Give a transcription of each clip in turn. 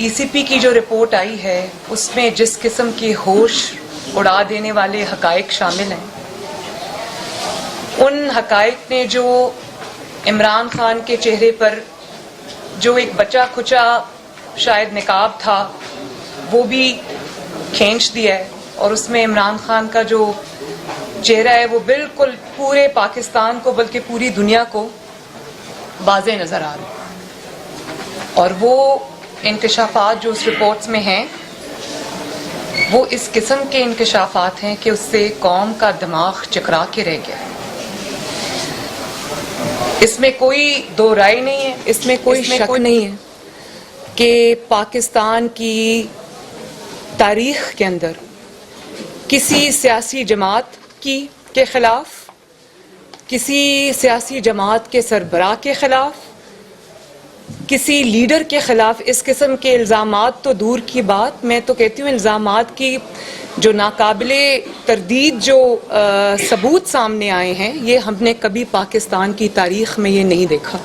ای سی پی کی جو رپورٹ آئی ہے اس میں جس قسم کے ہوش اڑا دینے والے حقائق شامل ہیں، ان حقائق نے جو عمران خان کے چہرے پر جو ایک بچا کھچا شاید نقاب تھا وہ بھی کھینچ دیا ہے، اور اس میں عمران خان کا جو چہرہ ہے وہ بالکل پورے پاکستان کو بلکہ پوری دنیا کو واضح نظر آ رہا ہے۔ اور وہ انکشافات جو اس رپورٹس میں ہیں وہ اس قسم کے انکشافات ہیں کہ اس سے قوم کا دماغ چکرا کے رہ گیا ہے۔ اس میں کوئی دو رائے نہیں ہے، اس میں کوئی شک نہیں ہے کہ پاکستان کی تاریخ کے اندر کسی سیاسی جماعت کے خلاف، کسی سیاسی جماعت کے سربراہ کے خلاف، کسی لیڈر کے خلاف اس قسم کے الزامات تو دور کی بات، میں تو کہتی ہوں الزامات کی جو ناقابل تردید جو ثبوت سامنے آئے ہیں یہ ہم نے کبھی پاکستان کی تاریخ میں یہ نہیں دیکھا۔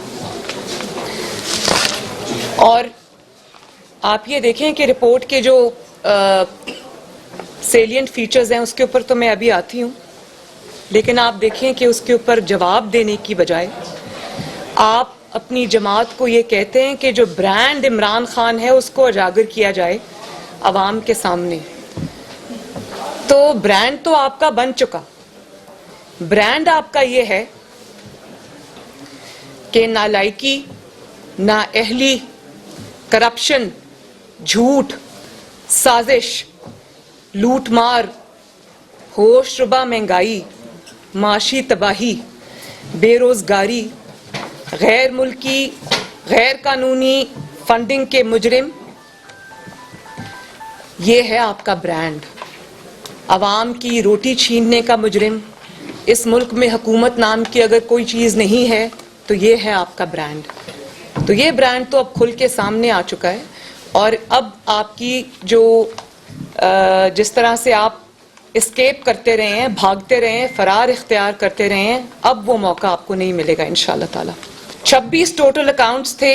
اور آپ یہ دیکھیں کہ رپورٹ کے جو سیلینٹ فیچرز ہیں اس کے اوپر تو میں ابھی آتی ہوں، لیکن آپ دیکھیں کہ اس کے اوپر جواب دینے کی بجائے آپ اپنی جماعت کو یہ کہتے ہیں کہ جو برانڈ عمران خان ہے اس کو اجاگر کیا جائے عوام کے سامنے۔ تو برانڈ تو آپ کا بن چکا، برانڈ آپ کا یہ ہے کہ نالائکی، نااہلی، کرپشن، جھوٹ، سازش، لوٹ مار، ہوش ربا مہنگائی، معاشی تباہی، بے روزگاری، غیر ملکی غیر قانونی فنڈنگ کے مجرم، یہ ہے آپ کا برانڈ۔ عوام کی روٹی چھیننے کا مجرم۔ اس ملک میں حکومت نام کی اگر کوئی چیز نہیں ہے تو یہ ہے آپ کا برانڈ۔ تو یہ برانڈ تو اب کھل کے سامنے آ چکا ہے، اور اب آپ کی جو جس طرح سے آپ اسکیپ کرتے رہے ہیں، بھاگتے رہے ہیں، فرار اختیار کرتے رہے ہیں، اب وہ موقع آپ کو نہیں ملے گا انشاءاللہ تعالی۔ 26 ٹوٹل اکاؤنٹس تھے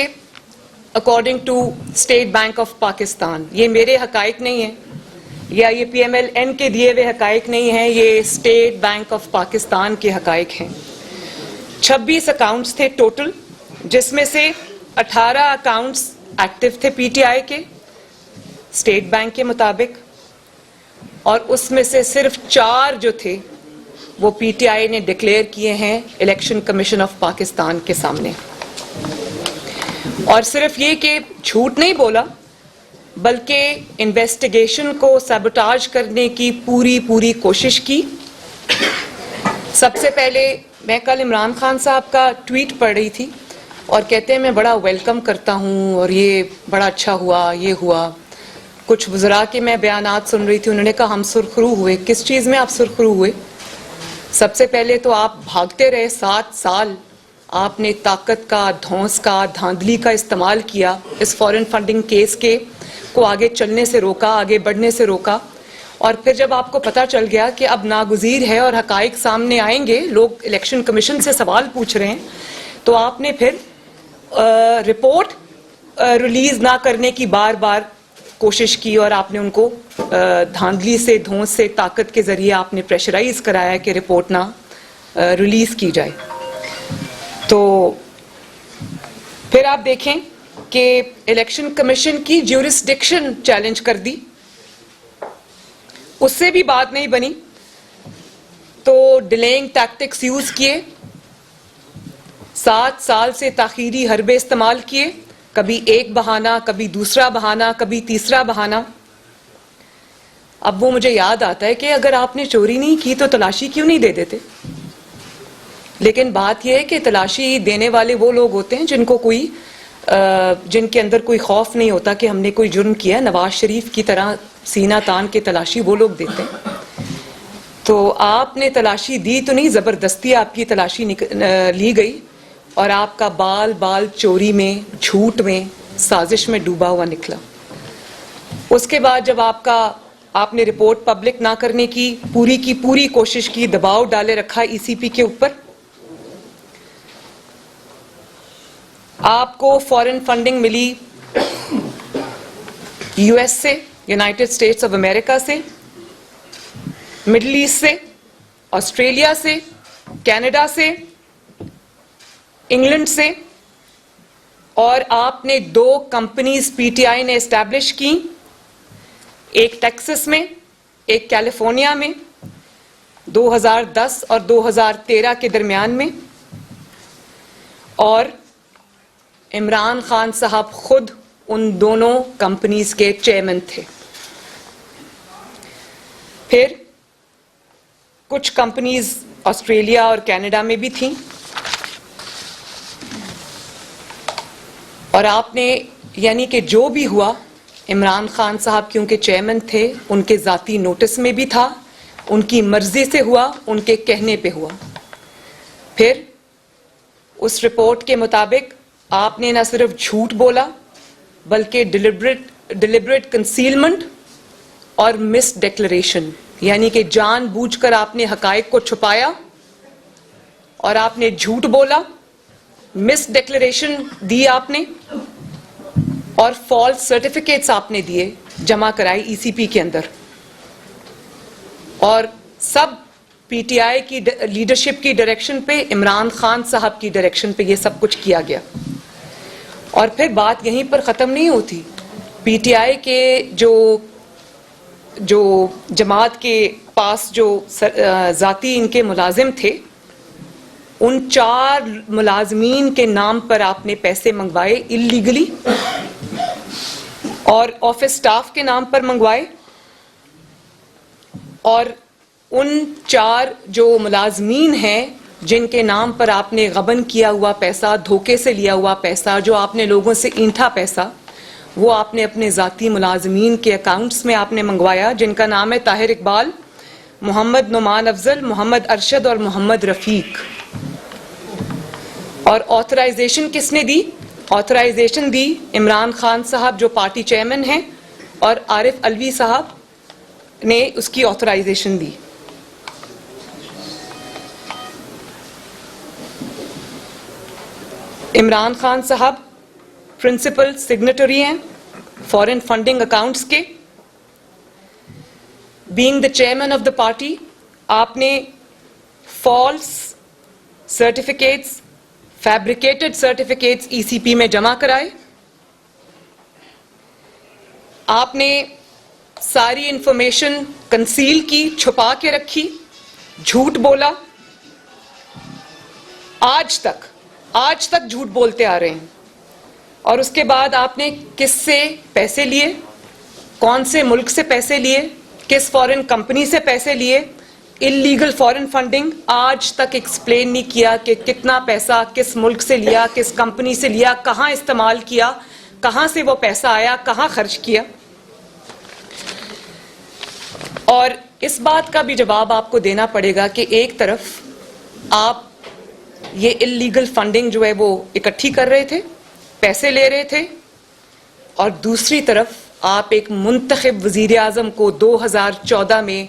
according to State Bank of Pakistan. یہ میرے حقائق نہیں ہیں یا یہ پی ایم ایل این کے دیے ہوئے حقائق نہیں ہیں، یہ اسٹیٹ بینک آف پاکستان کے حقائق ہیں۔ 26 اکاؤنٹس تھے ٹوٹل، جس میں سے 18 اکاؤنٹس ایکٹیو تھے پی ٹی آئی کے اسٹیٹ بینک کے مطابق، اور اس میں سے صرف 4 جو تھے وہ پی ٹی آئی نے ڈکلیئر کیے ہیں الیکشن کمیشن آف پاکستان کے سامنے۔ اور صرف یہ کہ جھوٹ نہیں بولا بلکہ انویسٹیگیشن کو سیبوٹاج کرنے کی پوری کوشش کی۔ سب سے پہلے میں کل عمران خان صاحب کا ٹویٹ پڑھ رہی تھی اور کہتے ہیں میں بڑا ویلکم کرتا ہوں اور یہ بڑا اچھا ہوا، یہ ہوا۔ کچھ وزراء کے میں بیانات سن رہی تھی، انہوں نے کہا ہم سرخرو ہوئے۔ کس چیز میں آپ سرخرو ہوئے؟ سب سے پہلے تو آپ بھاگتے رہے 7 سال، آپ نے طاقت کا، دھونس کا، دھاندلی کا استعمال کیا اس فورن فنڈنگ کیس کے کو آگے چلنے سے روکا، آگے بڑھنے سے روکا، اور پھر جب آپ کو پتہ چل گیا کہ اب ناگزیر ہے اور حقائق سامنے آئیں گے، لوگ الیکشن کمیشن سے سوال پوچھ رہے ہیں، تو آپ نے پھر رپورٹ ریلیز نہ کرنے کی بار بار کوشش کی، اور آپ نے ان کو دھاندلی سے، دھونس سے، طاقت کے ذریعے آپ نے پریشرائز کرایا کہ رپورٹ نہ ریلیز کی جائے۔ تو پھر آپ دیکھیں کہ الیکشن کمیشن کی جیورسڈکشن چیلنج کر دی، اس سے بھی بات نہیں بنی، تو ڈیلیئنگ ٹیکٹکس یوز کیے، 7 سال سے تاخیری حربے استعمال کیے، کبھی ایک بہانہ، کبھی دوسرا بہانہ، کبھی تیسرا بہانہ۔ اب وہ مجھے یاد آتا ہے کہ اگر آپ نے چوری نہیں کی تو تلاشی کیوں نہیں دے دیتے؟ لیکن بات یہ ہے کہ تلاشی دینے والے وہ لوگ ہوتے ہیں جن کے اندر کوئی خوف نہیں ہوتا کہ ہم نے کوئی جرم کیا۔ نواز شریف کی طرح سینہ تان کے تلاشی وہ لوگ دیتے ہیں۔ تو آپ نے تلاشی دی تو نہیں، زبردستی آپ کی تلاشی لی گئی، اور آپ کا بال چوری میں، جھوٹ میں، سازش میں ڈوبا ہوا نکلا۔ اس کے بعد جب آپ نے رپورٹ پبلک نہ کرنے کی پوری کوشش کی، دباؤ ڈالے رکھا ای سی پی کے اوپر، آپ کو فورن فنڈنگ ملی US سے, یونائٹڈ اسٹیٹس آف امریکہ سے, مڈل ایسٹ سے, آسٹریلیا سے, کینیڈا سے, انگلینڈ سے, اور آپ نے 2 کمپنیز پی ٹی آئی نے اسٹیبلش کی, ایک ٹیکسس میں, ایک کیلیفورنیا میں, 2010 اور 2013 کے درمیان میں, اور عمران خان صاحب خود ان دونوں کمپنیز کے چیئرمین تھے. پھر کچھ کمپنیز آسٹریلیا اور کینیڈا میں بھی تھیں, اور آپ نے یعنی کہ جو بھی ہوا, عمران خان صاحب کیونکہ چیئرمین تھے, ان کے ذاتی نوٹس میں بھی تھا, ان کی مرضی سے ہوا, ان کے کہنے پہ ہوا. پھر اس رپورٹ کے مطابق آپ نے نہ صرف جھوٹ بولا بلکہ ڈیلیبریٹ کنسیلمنٹ اور مس ڈیکلریشن, یعنی کہ جان بوجھ کر آپ نے حقائق کو چھپایا اور آپ نے جھوٹ بولا, مس ڈیکلریشن دی آپ نے, اور فالس سرٹیفکیٹس آپ نے دیے, جمع کرائی ای سی پی کے اندر, اور سب پی ٹی آئی کی لیڈرشپ کی ڈائریکشن پہ, عمران خان صاحب کی ڈائریکشن پہ یہ سب کچھ کیا گیا. اور پھر بات یہیں پر ختم نہیں ہوتی. پی ٹی آئی کے جو جماعت کے پاس جو ذاتی ان کے ملازم تھے, ان 4 ملازمین کے نام پر آپ نے پیسے منگوائے اللیگلی, اور آفس سٹاف کے نام پر منگوائے, اور ان 4 جو ملازمین ہیں جن کے نام پر آپ نے غبن کیا ہوا پیسہ, دھوکے سے لیا ہوا پیسہ, جو آپ نے لوگوں سے اینٹھا پیسہ, وہ آپ نے اپنے ذاتی ملازمین کے اکاؤنٹس میں آپ نے منگوایا, جن کا نام ہے طاہر اقبال, محمد نعمان افضل, محمد ارشد اور محمد رفیق. اور آتھرائزیشن کس نے دی؟ آتھرائزیشن دی عمران خان صاحب جو پارٹی چیئرمین ہیں, اور عارف علوی صاحب نے اس کی آتھرائزیشن دی. عمران خان صاحب پرنسپل سگنیٹری ہیں فارن فنڈنگ اکاؤنٹس کے. Being the chairman of the party, آپ نے فالس سرٹیفکیٹس, فیبریکیٹڈ سرٹیفکیٹس ای سی پی میں جمع کرائے. آپ نے ساری انفارمیشن کنسیل کی, چھپا کے رکھی, جھوٹ بولا. آج تک جھوٹ بولتے آ رہے ہیں. اور اس کے بعد آپ نے کس سے پیسے لیے, کون سے ملک سے پیسے لیے, کس فورن کمپنی سے پیسے لیے, اللیگل فورن فنڈنگ, آج تک ایکسپلین نہیں کیا کہ کتنا پیسہ کس ملک سے لیا, کس کمپنی سے لیا, کہاں استعمال کیا, کہاں سے وہ پیسہ آیا, کہاں خرچ کیا. اور اس بات کا بھی جواب آپ کو دینا پڑے گا کہ ایک طرف آپ یہ اللیگل فنڈنگ جو ہے وہ اکٹھی کر رہے تھے, پیسے لے رہے تھے, اور دوسری طرف آپ ایک منتخب وزیر اعظم کو 2014 میں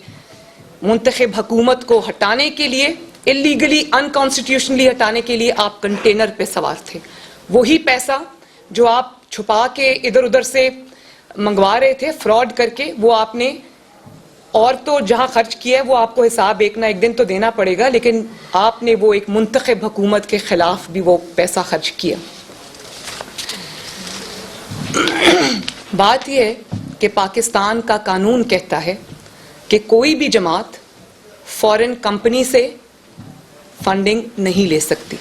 منتخب حکومت کو ہٹانے کے لیے, اللیگلی انکانسٹیٹیوشنلی ہٹانے کے لیے آپ کنٹینر پہ سوار تھے. وہی پیسہ جو آپ چھپا کے ادھر ادھر سے منگوا رہے تھے فراڈ کر کے, وہ آپ نے, اور تو جہاں خرچ کیا ہے وہ آپ کو حساب ایک نہ ایک دن تو دینا پڑے گا, لیکن آپ نے وہ ایک منتخب حکومت کے خلاف بھی وہ پیسہ خرچ کیا. بات یہ ہے کہ پاکستان کا قانون کہتا ہے کہ کوئی بھی جماعت فورن کمپنی سے فنڈنگ نہیں لے سکتی,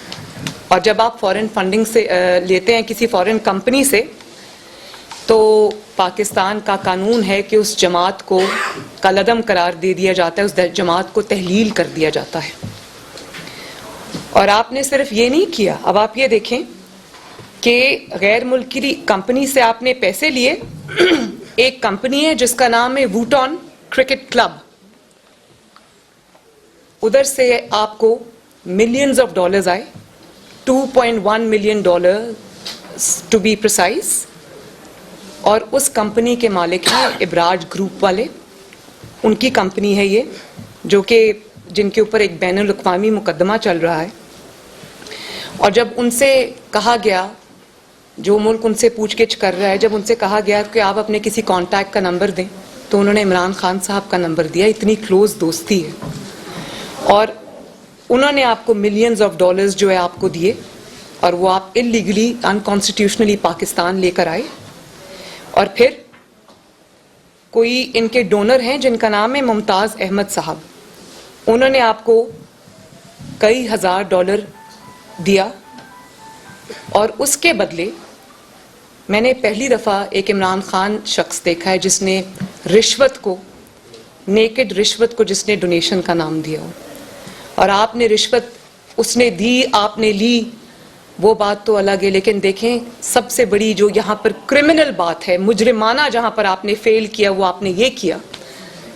اور جب آپ فورن فنڈنگ سے لیتے ہیں کسی فورن کمپنی سے, تو پاکستان کا قانون ہے کہ اس جماعت کو کالعدم قرار دے دیا جاتا ہے, اس جماعت کو تحلیل کر دیا جاتا ہے. اور آپ نے صرف یہ نہیں کیا, اب آپ یہ دیکھیں کہ غیر ملکی کمپنی سے آپ نے پیسے لیے. ایک کمپنی ہے جس کا نام ہے ووٹون کرکٹ کلب, ادھر سے آپ کو ملینز آف ڈالرز آئے, $2.1 ملین ٹو بی پریسائز. اور اس کمپنی کے مالک ہیں ابراج گروپ والے, ان کی کمپنی ہے یہ, جو کہ جن کے اوپر ایک بین الاقوامی مقدمہ چل رہا ہے. اور جب ان سے کہا گیا جو ملک ان سے پوچھ گچھ کر رہا ہے، جب ان سے کہا گیا کہ آپ اپنے کسی کانٹیکٹ کا نمبر دیں تو انہوں نے عمران خان صاحب کا نمبر دیا. اتنی کلوز دوستی ہے. اور انہوں نے آپ کو ملینز آف ڈالرز جو ہے آپ کو دیے اور وہ آپ انلیگلی انکانسٹیٹیوشنلی پاکستان لے کر آئے. اور پھر کوئی ان کے ڈونر ہیں جن کا نام ہے ممتاز احمد صاحب، انہوں نے آپ کو کئی ہزار ڈالر دیا اور اس کے بدلے میں نے پہلی دفعہ ایک عمران خان شخص دیکھا ہے جس نے رشوت کو، نیکڈ رشوت کو جس نے ڈونیشن کا نام دیا ہو. اور آپ نے رشوت اس نے دی، آپ نے لی، وہ بات تو الگ ہے. لیکن دیکھیں سب سے بڑی جو یہاں پر کرمنل بات ہے، مجرمانہ جہاں پر آپ نے فیل کیا، وہ آپ نے یہ کیا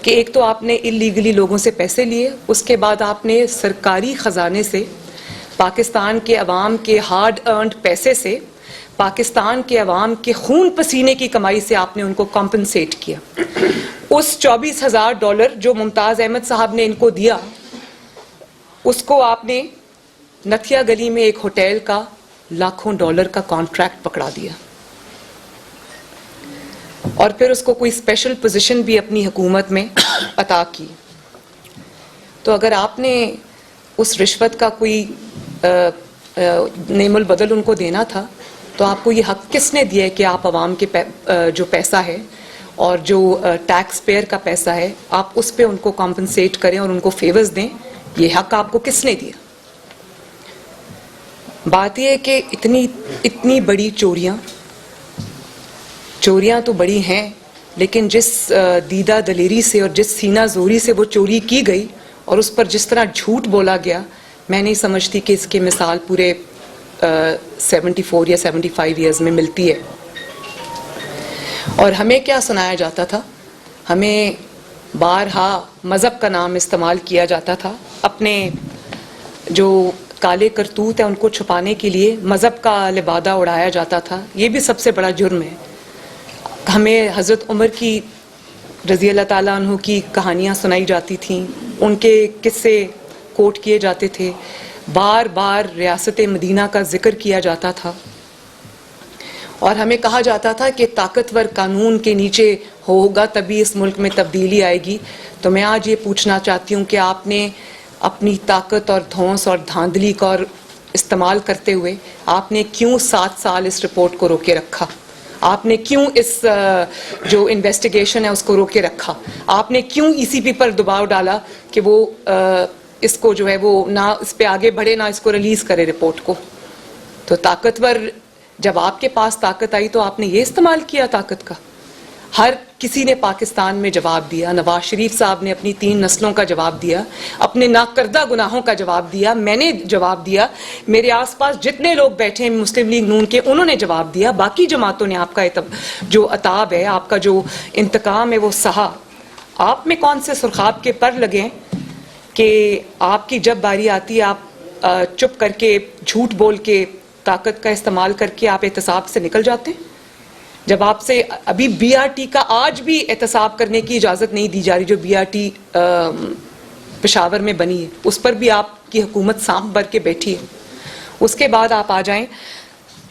کہ ایک تو آپ نے اللیگلی لوگوں سے پیسے لیے، اس کے بعد آپ نے سرکاری خزانے سے، پاکستان کے عوام کے ہارڈ ارنڈ پیسے سے، پاکستان کے عوام کے خون پسینے کی کمائی سے آپ نے ان کو کمپنسیٹ کیا. اس $24,000 جو ممتاز احمد صاحب نے ان کو دیا، اس کو آپ نے نتھیا گلی میں ایک ہوٹل کا لاکھوں ڈالر کا کانٹریکٹ پکڑا دیا اور پھر اس کو کوئی اسپیشل پوزیشن بھی اپنی حکومت میں عطا کی. تو اگر آپ نے اس رشوت کا کوئی نعم البدل ان کو دینا تھا تو آپ کو یہ حق کس نے دیا ہے کہ آپ عوام کے جو پیسہ ہے اور جو ٹیکس پیئر کا پیسہ ہے آپ اس پہ ان کو کمپنسیٹ کریں اور ان کو فیورز دیں؟ یہ حق آپ کو کس نے دیا؟ بات یہ ہے کہ اتنی بڑی چوریاں تو بڑی ہیں، لیکن جس دیدہ دلیری سے اور جس سینہ زوری سے وہ چوری کی گئی اور اس پر جس طرح جھوٹ بولا گیا، میں نہیں سمجھتی کہ اس کی مثال پورے 74 یا 75 ایئرز میں ملتی ہے. اور ہمیں کیا سنایا جاتا تھا؟ ہمیں بارہا مذہب کا نام استعمال کیا جاتا تھا. اپنے جو کالے کرتوت ہیں ان کو چھپانے کے لیے مذہب کا لبادہ اڑایا جاتا تھا. یہ بھی سب سے بڑا جرم ہے. ہمیں حضرت عمر کی رضی اللہ تعالیٰ عنہ کی کہانیاں سنائی جاتی تھیں، ان کے قصے کوٹ کیے جاتے تھے، بار بار ریاست مدینہ کا ذکر کیا جاتا تھا اور ہمیں کہا جاتا تھا کہ طاقتور قانون کے نیچے ہوگا تبھی اس ملک میں تبدیلی آئے گی. تو میں آج یہ پوچھنا چاہتی ہوں کہ آپ نے اپنی طاقت اور دھونس اور دھاندلی کا استعمال کرتے ہوئے آپ نے کیوں 7 سال اس رپورٹ کو روکے رکھا؟ آپ نے کیوں اس جو انویسٹیگیشن ہے اس کو روکے رکھا؟ آپ نے کیوں ECP پر دباؤ ڈالا کہ وہ اس کو جو ہے وہ نہ اس پہ آگے بڑھے نہ اس کو ریلیز کرے رپورٹ کو؟ تو طاقتور، جب آپ کے پاس طاقت آئی تو آپ نے یہ استعمال کیا طاقت کا. ہر کسی نے پاکستان میں جواب دیا. نواز شریف صاحب نے اپنی 3 نسلوں کا جواب دیا، اپنے ناکردہ گناہوں کا جواب دیا، میں نے جواب دیا، میرے آس پاس جتنے لوگ بیٹھے ہیں مسلم لیگ نون کے انہوں نے جواب دیا، باقی جماعتوں نے آپ کا جو عتاب ہے، آپ کا جو انتقام ہے وہ سہا. آپ میں کون سے سرخاب کے پر لگے کہ آپ کی جب باری آتی آپ چپ کر کے، جھوٹ بول کے، طاقت کا استعمال کر کے آپ احتساب سے نکل جاتے ہیں؟ جب آپ سے ابھی BRT کا آج بھی احتساب کرنے کی اجازت نہیں دی جا رہی، جو BRT پشاور میں بنی ہے، اس پر بھی آپ کی حکومت سانپ بھر کے بیٹھی ہے. اس کے بعد آپ آ جائیں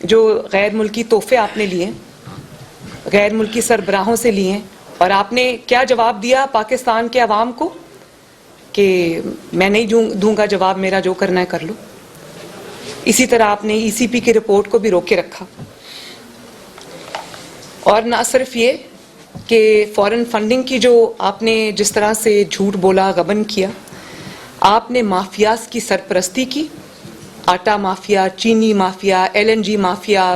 جو غیر ملکی تحفے آپ نے لیے، غیر ملکی سربراہوں سے لیے، اور آپ نے کیا جواب دیا پاکستان کے عوام کو کہ میں نہیں دوں گا جواب، میرا جو کرنا ہے کر لو. اسی طرح آپ نے ECP کی رپورٹ کو بھی روکے رکھا. اور نہ صرف یہ کہ فورن فنڈنگ کی جو آپ نے جس طرح سے جھوٹ بولا، غبن کیا، آپ نے مافیاز کی سرپرستی کی. آٹا مافیا، چینی مافیا، LNG مافیا.